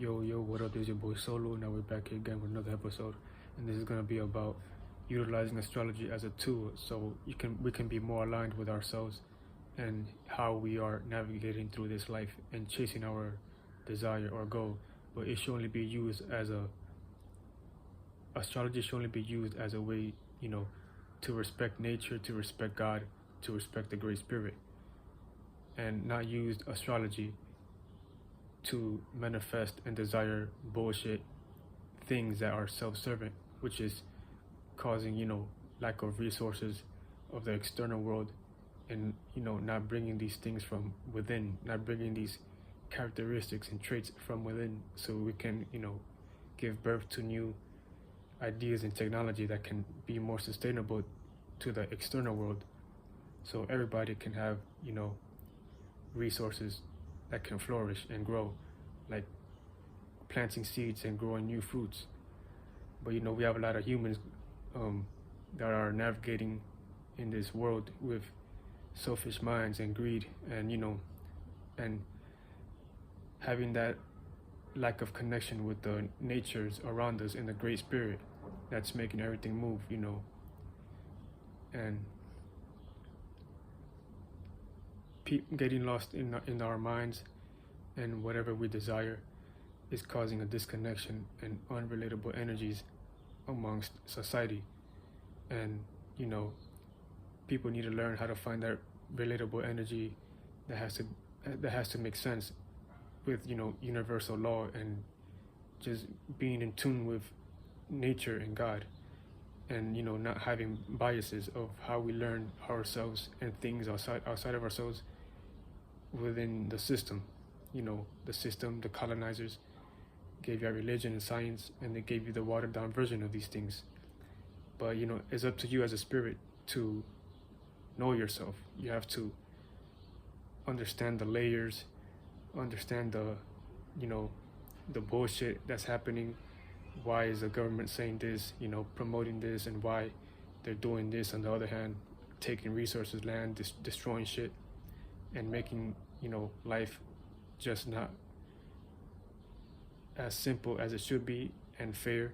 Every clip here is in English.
Yo, what up? This is your boy Solo. Now we're back here again with another episode, and this is gonna be about utilizing astrology as a tool, so we can be more aligned with ourselves and how we are navigating through this life and chasing our desire or goal. But it should only be used as astrology should only be used as a way, to respect nature, to respect God, to respect the Great Spirit, and not use astrology to manifest and desire bullshit things that are self-serving, which is causing, lack of resources of the external world, and, not bringing these things from within, not bringing these characteristics and traits from within, so we can, give birth to new ideas and technology that can be more sustainable to the external world, so everybody can have, resources that can flourish and grow, like planting seeds and growing new fruits. But we have a lot of humans that are navigating in this world with selfish minds and greed, and and having that lack of connection with the natures around us and the Great Spirit that's making everything move, and getting lost in our minds and whatever we desire is causing a disconnection and unrelatable energies amongst society. And people need to learn how to find that relatable energy that has to make sense with universal law, and just being in tune with nature and God, and not having biases of how we learn ourselves and things outside of ourselves within the system. The system, the colonizers gave you religion and science, and they gave you the watered down version of these things. But it's up to you as a spirit to know yourself. You have to understand the layers, understand the the bullshit that's happening. Why is the government saying this, promoting this, and why they're doing this? On the other hand, taking resources, land, destroying shit, and making life just not as simple as it should be and fair.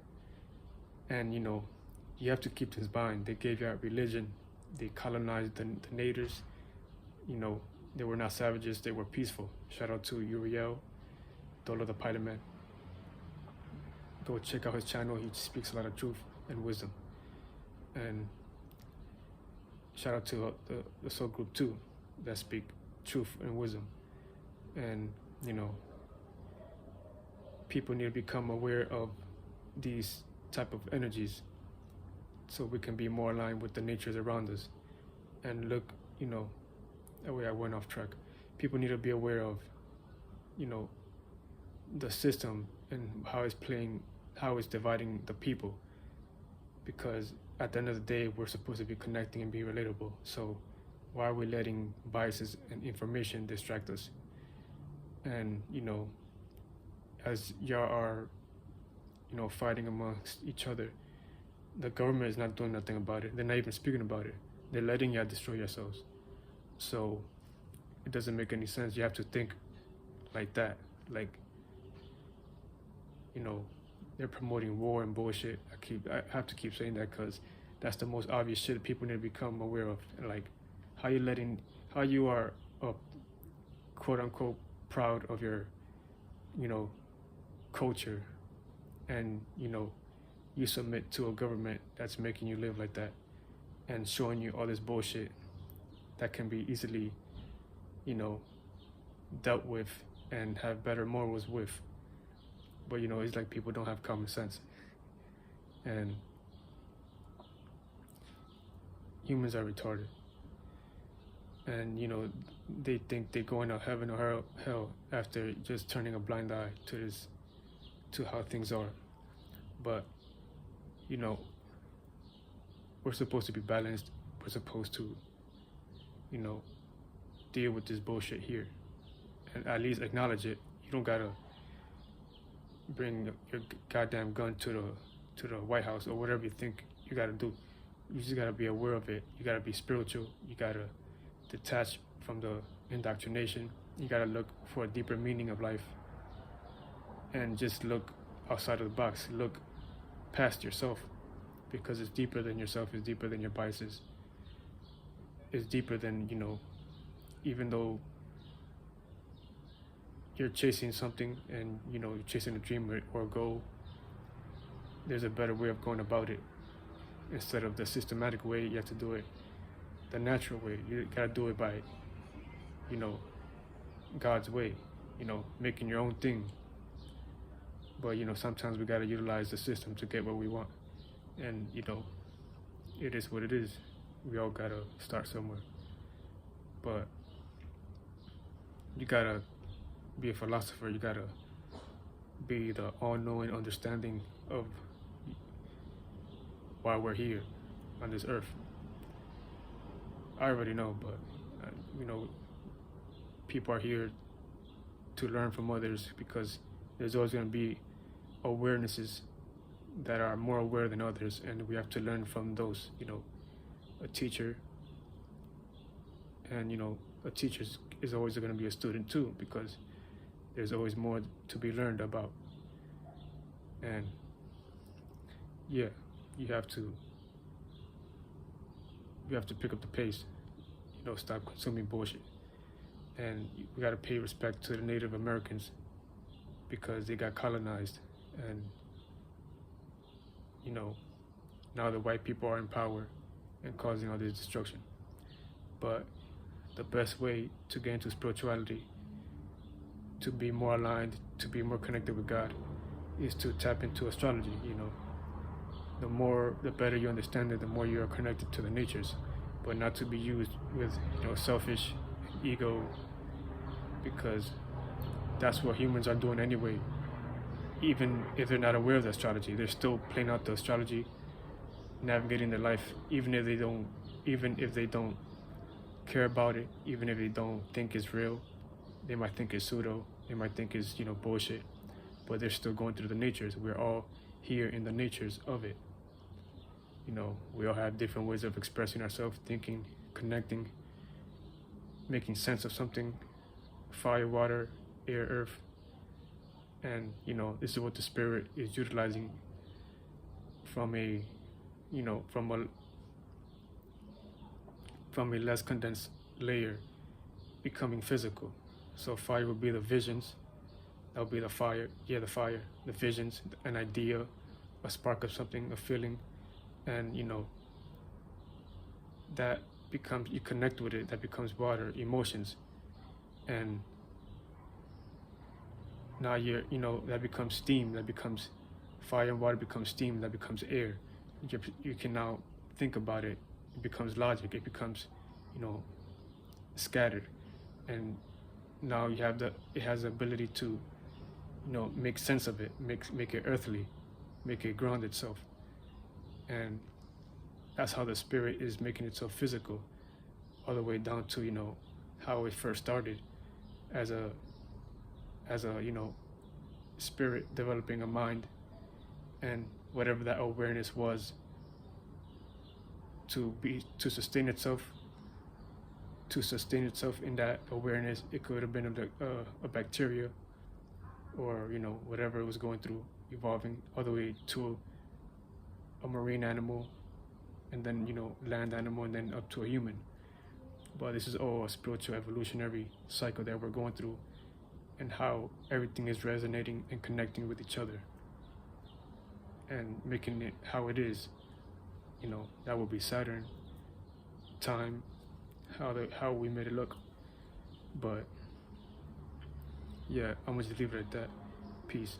And you have to keep this in mind. They gave you out religion, they colonized the natives. They were not savages, they were peaceful. Shout out to Uriel, Dolo the Pilot Man. Go check out his channel, he speaks a lot of truth and wisdom. And shout out to the soul group too, that speak truth and wisdom. And people need to become aware of these type of energies, so we can be more aligned with the natures around us. And look, that way I went off track. People need to be aware of the system and how it's dividing the people, because at the end of the day we're supposed to be connecting and be relatable. So why are we letting biases and information distract us? And as y'all are fighting amongst each other, the government is not doing nothing about it. They're not even speaking about it. They're letting y'all destroy yourselves. So it doesn't make any sense. You have to think like that. Like, they're promoting war and bullshit. I have to keep saying that because that's the most obvious shit people need to become aware of. Like, how you are quote unquote proud of your culture, and you submit to a government that's making you live like that and showing you all this bullshit that can be easily dealt with and have better morals with. But it's like people don't have common sense, and humans are retarded. And they think they're going to heaven or hell after just turning a blind eye to how things are. But we're supposed to be balanced. We're supposed to deal with this bullshit here, and at least acknowledge it. You don't gotta bring your goddamn gun to the White House or whatever you think you gotta do. You just gotta be aware of it. You gotta be spiritual. You gotta detach from the indoctrination. You gotta look for a deeper meaning of life. and just look outside of the box, look past yourself, because it's deeper than yourself, it's deeper than your biases, it's deeper than, even though you're chasing something and you're chasing a dream or a goal, there's a better way of going about it. Instead of the systematic way, you have to do it the natural way. You gotta do it by God's way, making your own thing. But sometimes we gotta utilize the system to get what we want, and it is what it is. We all gotta start somewhere. But you gotta be a philosopher. You gotta be the all-knowing understanding of why we're here on this earth. I already know, but people are here to learn from others, because there's always going to be awarenesses that are more aware than others, and we have to learn from those. A teacher, and a teacher is always going to be a student too, because there's always more to be learned about. And yeah, you have to pick up the pace, stop consuming bullshit. And we got to pay respect to the Native Americans, because they got colonized, and now the white people are in power and causing all this destruction. But the best way to get into spirituality, to be more aligned, to be more connected with God, is to tap into astrology. The better you understand it, the more you are connected to the natures, but not to be used with selfish ego, because that's what humans are doing anyway. Even if they're not aware of the astrology, they're still playing out the astrology, navigating their life, even if they don't care about it, even if they don't think it's real. They might think it's pseudo, they might think it's bullshit, but they're still going through the natures. We're all here in the natures of it. We all have different ways of expressing ourselves, thinking, connecting, making sense of something: fire, water, air, earth. And this is what the spirit is utilizing from a less condensed layer, becoming physical. So fire would be the visions. That would be the fire. Yeah, the fire, the visions, an idea, a spark of something, a feeling. And that becomes, you connect with it, that becomes water, emotions. And now that becomes steam, that becomes fire, and water becomes steam, that becomes air. You can now think about it. It becomes logic. It becomes scattered. And now it has the ability to make sense of it, make it earthly, make it ground itself. And that's how the spirit is making itself physical, all the way down to how it first started as a spirit developing a mind, and whatever that awareness was, to sustain itself in that awareness. It could have been a bacteria, or whatever it was going through, evolving all the way to a marine animal, and then land animal, and then up to a human. But this is all a spiritual evolutionary cycle that we're going through, and how everything is resonating and connecting with each other and making it how it is. That will be Saturn, time, how we made it look. But yeah, I'm gonna just leave it at that. Peace.